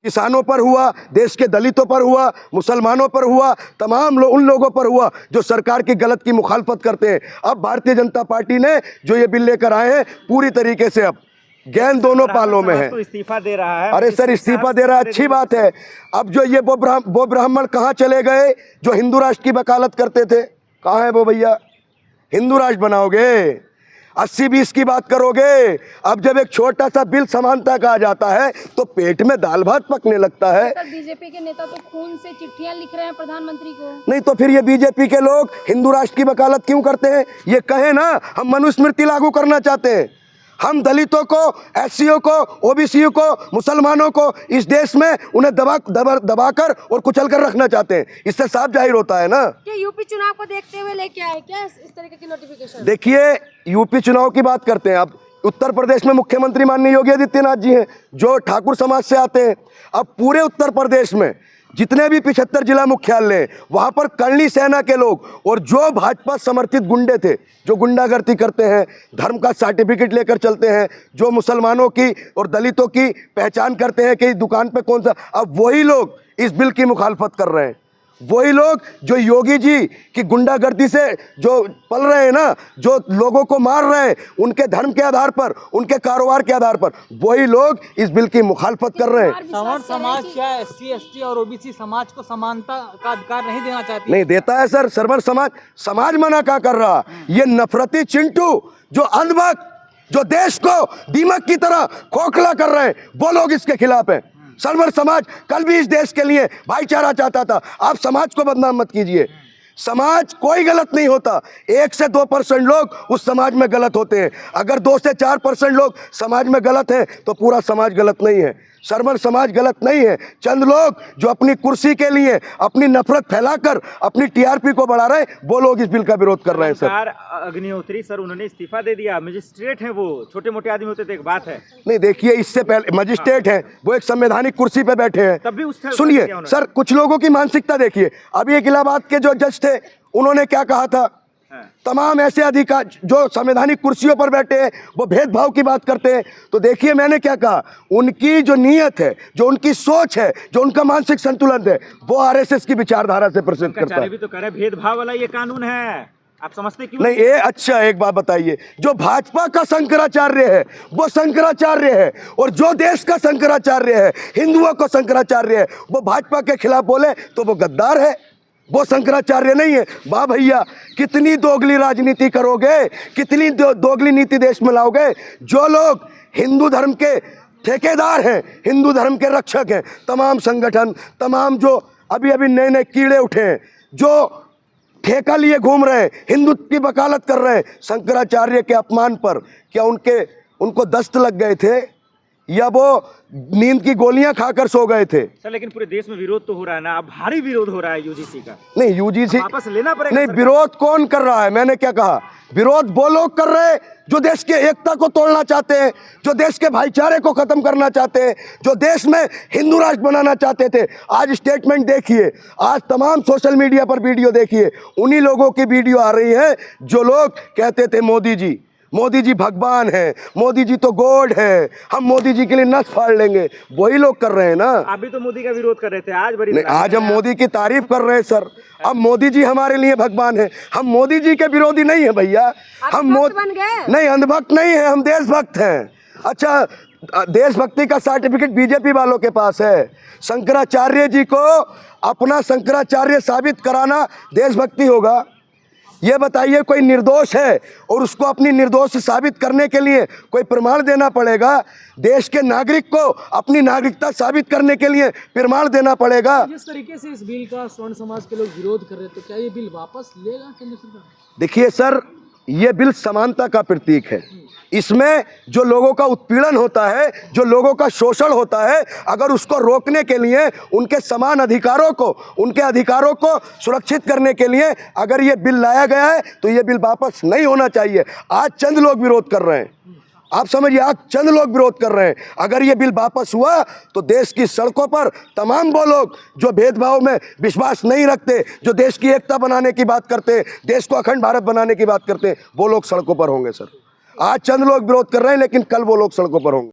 किसानों पर हुआ, देश के दलितों पर हुआ, मुसलमानों पर हुआ, तमाम उन लोगों पर हुआ जो सरकार की गलत की मुखालफत करते हैं। अब भारतीय जनता पार्टी ने जो ये बिल लेकर आए हैं, पूरी तरीके से अब गेंद दोनों पालों में है। तो इस्तीफा दे रहा है। अरे सर, इस्तीफा दे रहा है, अच्छी बात है। अब जो ये वो ब्राह्मण कहाँ चले गए जो हिंदू राष्ट्र की वकालत करते थे? कहाँ है वो भैया? हिंदू राष्ट्र बनाओगे, 80-20 की बात करोगे। अब जब एक छोटा सा बिल समानता का आ जाता है तो पेट में दाल भात पकने लगता है। सर, बीजेपी के नेता तो खून से चिट्ठियां लिख रहे हैं प्रधानमंत्री को। नहीं तो फिर ये बीजेपी के लोग हिंदू राष्ट्र की वकालत क्यों करते हैं? ये कहे ना, हम मनुस्मृति लागू करना चाहते हैं, हम दलितों को, एससीओ को, ओबीसीओ को, मुसलमानों को इस देश में उन्हें दबाकर और कुचलकर रखना चाहते हैं। इससे साफ जाहिर होता है ना। क्या यूपी चुनाव को देखते हुए लेके आए क्या इस तरीके की नोटिफिकेशन? देखिए, यूपी चुनाव की बात करते हैं। अब उत्तर प्रदेश में मुख्यमंत्री माननीय योगी आदित्यनाथ जी हैं, जो ठाकुर समाज से आते हैं। अब पूरे उत्तर प्रदेश में जितने भी 75 जिला मुख्यालय, वहां पर करणी सेना के लोग और जो भाजपा समर्थित गुंडे थे, जो गुंडागर्दी करते हैं, धर्म का सर्टिफिकेट लेकर चलते हैं, जो मुसलमानों की और दलितों की पहचान करते हैं कि दुकान पे कौन सा, अब वही लोग इस बिल की मुखालफत कर रहे हैं। वही लोग जो योगी जी की गुंडागर्दी से जो पल रहे हैं ना, जो लोगों को मार रहे हैं उनके धर्म के आधार पर, उनके कारोबार के आधार पर, वही लोग इस बिल की मुखालफत कर रहे हैं। सवर्ण समाज क्या एससी एसटी और ओबीसी समाज को समानता का अधिकार नहीं देना चाहती? नहीं देता है सर। सवर्ण समाज मना क्या कर रहा? ये नफरती चिंटू जो अंधभक्त, जो देश को दीमक की तरह खोखला कर रहे हैं, वो लोग इसके खिलाफ हैं। सवर्ण समाज कल भी इस देश के लिए भाईचारा चाहता था। आप समाज को बदनाम मत कीजिए। समाज कोई गलत नहीं होता, 1 से 2% लोग उस समाज में गलत होते हैं। अगर 2 से 4% लोग समाज में गलत हैं तो पूरा समाज गलत नहीं है। सवर्ण समाज गलत नहीं है। चंद लोग जो अपनी कुर्सी के लिए अपनी नफरत फैलाकर अपनी टीआरपी को बढ़ा रहे हैं, वो लोग इस बिल का विरोध कर रहे हैं। सर, अग्निहोत्री सर, उन्होंने इस्तीफा दे दिया। मजिस्ट्रेट हैं वो, छोटे मोटे आदमी होते थे, एक बात है। नहीं देखिए, इससे पहले मजिस्ट्रेट हैं, वो एक संवैधानिक कुर्सी पे बैठे हैं। तब भी उस सुनिए सर, कुछ लोगों की मानसिकता देखिए। अभी एक इलाहाबाद के जो जज थे, उन्होंने क्या कहा था? तमाम ऐसे अधिकार जो संवैधानिक कुर्सियों पर बैठे हैं, वो भेदभाव की बात करते हैं। तो देखिए, मैंने क्या कहा, उनकी जो नीयत है, जो उनकी सोच है, जो उनका मानसिक संतुलन है, वो आरएसएस की विचारधारा से प्रसिद्ध करता है। भी तो कह रहे भेदभाव वाला ये कानून है, आप समझते क्यों नहीं? ये अच्छा, एक बात बताइए, जो भाजपा का शंकराचार्य है वो शंकराचार्य है, और जो देश का शंकराचार्य है, हिंदुओं को शंकराचार्य है, वो भाजपा के खिलाफ बोले तो वो गद्दार है, वो शंकराचार्य नहीं है। वाह भैया, कितनी दोगली राजनीति करोगे, कितनी दोगली नीति देश में लाओगे? जो लोग हिंदू धर्म के ठेकेदार हैं, हिंदू धर्म के रक्षक हैं, तमाम संगठन, तमाम जो अभी नए नए कीड़े उठे हैं, जो ठेका लिए घूम रहे हैं, हिंदुत्व की वकालत कर रहे हैं, शंकराचार्य के अपमान पर क्या उनको दस्त लग गए थे या वो नींद की गोलियां खाकर सो गए थे? सर, लेकिन पूरे देश में विरोध तो हो रहा है ना, अब भारी विरोध हो रहा है यूजीसी का। नहीं, यूजीसी वापस लेना पड़ेगा। नहीं, विरोध कौन कर रहा है? मैंने क्या कहा? विरोध वो लोग कर रहे हैं जो देश के एकता को तोड़ना चाहते हैं, जो देश के भाईचारे को खत्म करना चाहते हैं, जो देश में हिंदू राष्ट्र बनाना चाहते थे। आज स्टेटमेंट देखिए, आज तमाम सोशल मीडिया पर वीडियो देखिए, उन्हीं लोगों की वीडियो आ रही है जो लोग कहते थे मोदी जी भगवान है, मोदी जी तो गॉड है, हम मोदी जी के लिए नस फाड़ लेंगे। वही लोग कर रहे हैं ना। अभी तो मोदी का विरोध कर रहे थे, आज बड़ी आज हम मोदी की तारीफ कर रहे हैं सर। अब मोदी जी हमारे लिए भगवान है, हम मोदी जी के विरोधी नहीं है भैया। हम नहीं, अंधभक्त नहीं है, हम देशभक्त हैं। अच्छा, देशभक्ति का सर्टिफिकेट बीजेपी वालों के पास है। शंकराचार्य जी को अपना शंकराचार्य साबित कराना देशभक्ति होगा? ये बताइए, कोई निर्दोष है और उसको अपनी निर्दोष साबित करने के लिए कोई प्रमाण देना पड़ेगा? देश के नागरिक को अपनी नागरिकता साबित करने के लिए प्रमाण देना पड़ेगा। जिस तरीके से इस बिल का स्वर्ण समाज के लोग विरोध कर रहे हैं, तो क्या ये बिल वापस लेगा केंद्र सरकार? देखिए सर, ये बिल समानता का प्रतीक है। इसमें जो लोगों का उत्पीड़न होता है, जो लोगों का शोषण होता है, अगर उसको रोकने के लिए, उनके समान अधिकारों को, उनके अधिकारों को सुरक्षित करने के लिए अगर ये बिल लाया गया है तो ये बिल वापस नहीं होना चाहिए। आज चंद लोग विरोध कर रहे हैं, आप समझिए, आज चंद लोग विरोध कर रहे हैं। अगर ये बिल वापस हुआ तो देश की सड़कों पर तमाम वो लोग जो भेदभाव में विश्वास नहीं रखते, जो देश की एकता बनाने की बात करते हैं, देश को अखंड भारत बनाने की बात करते हैं, वो लोग सड़कों पर होंगे सर। आज चंद लोग विरोध कर रहे हैं, लेकिन कल वो लोग सड़कों पर होंगे।